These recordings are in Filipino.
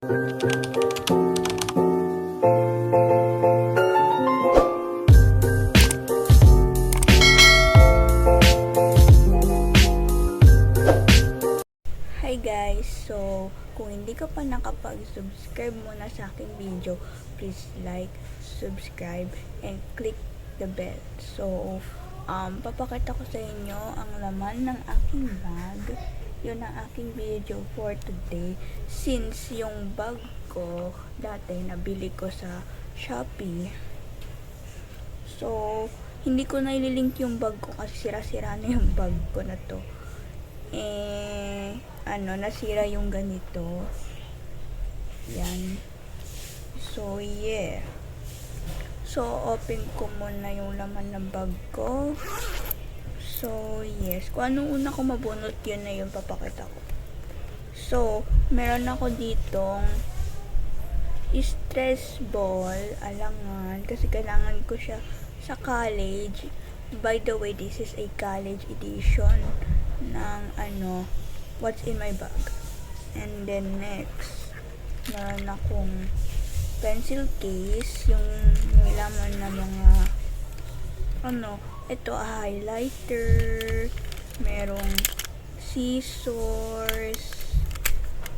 Hi guys! So, kung hindi ka pa nakapag-subscribe muna sa aking video, please like, subscribe, and click the bell. So, papakita ko sa inyo ang laman ng aking bag. Yun ang aking video for today. Since yung bag ko, dati nabili ko sa Shopee. So, hindi ko na ililink yung bag ko kasi sira-sira na yung bag ko na to. Nasira yung ganito. Yan. So, yeah. So, open ko muna yung laman ng bag ko. So, yes. Kung anong una ko mabunot, yun na yung papakita ko. So, meron ako ditong stress ball, alangan, kasi kailangan ko siya sa college. By the way, this is a college edition ng what's in my bag. And then next, meron akong pencil case, yung laman na mga ito highlighter, merong scissors,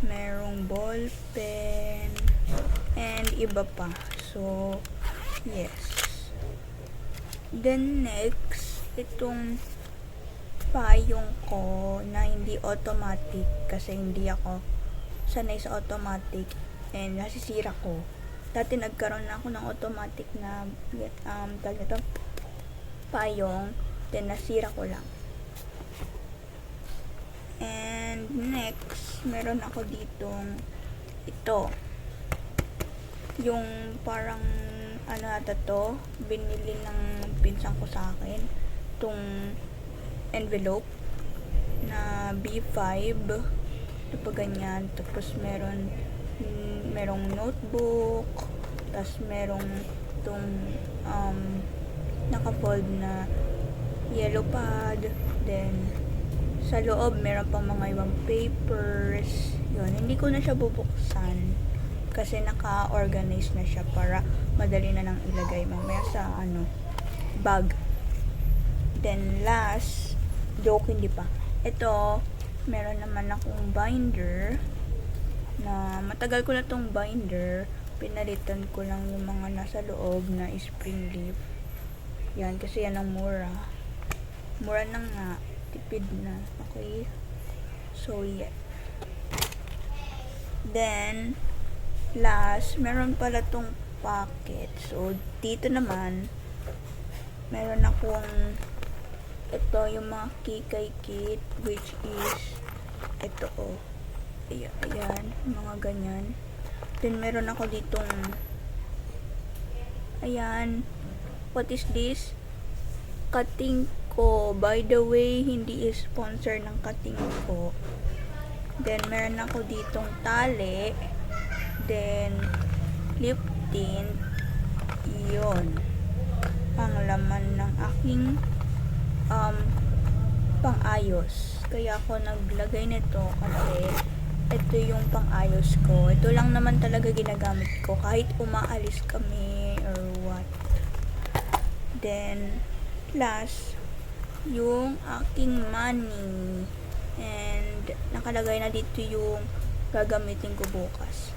merong ball pen, and iba pa. So, yes. Then next, itong payong ko na hindi automatic kasi hindi ako sanay sa automatic and nasisira ko. Dati nagkaroon na ako ng automatic na payong, then nasira ko lang. And next, meron ako ditong ito. Yung parang ata to, binili ng pinsan ko sa akin. Itong envelope na B5, ito pa ganyan. Tapos merong notebook, tapos merong itong naka-fold na yellow pad. Then sa loob meron pang mga ibang papers. Yun, hindi ko na siya bubuksan kasi naka-organize na siya para madali na nang ilagay mamaya sa bag. Then last, joke, hindi pa. Ito, meron naman akong binder na matagal ko na tong binder. Pinalitan ko lang yung mga nasa loob na spring leaf. Yan, kasi yan ang mura. Mura na nga. Tipid na. Okay? So, yeah. Then, last, meron pala tong pocket. So, dito naman, meron akong ito yung mga kikay kit, which is ito ayan, mga ganyan. Then meron ako ditong ayan, what is this? Cutting ko. By the way, hindi is sponsor ng cutting ko. Then meron ako ditong tali, then lip tint. Yun ang laman ng aking pang-ayos. Kaya ako naglagay nito kasi ito yung pang-ayos ko. Ito lang naman talaga ginagamit ko kahit umaalis kami or what. Then last, yung aking money, and nakalagay na dito yung gagamitin ko bukas.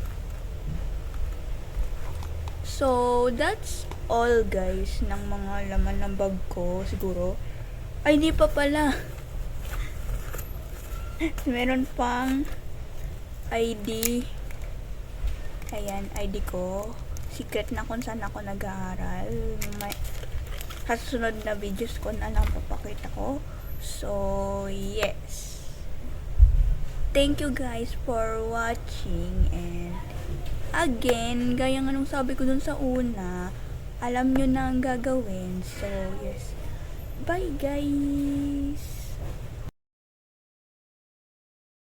So that's all guys ng mga laman ng bag ko siguro. Ay, di pa pala. Meron pang ID. Ayan, ID ko. Secret na kung saan ako nag-aaral. Sa susunod na videos ko na lang papakita ko. So, yes. Thank you guys for watching. And again, gaya nga nung sabi ko dun sa una, alam nyo na ang gagawin. So, yes. Bye guys!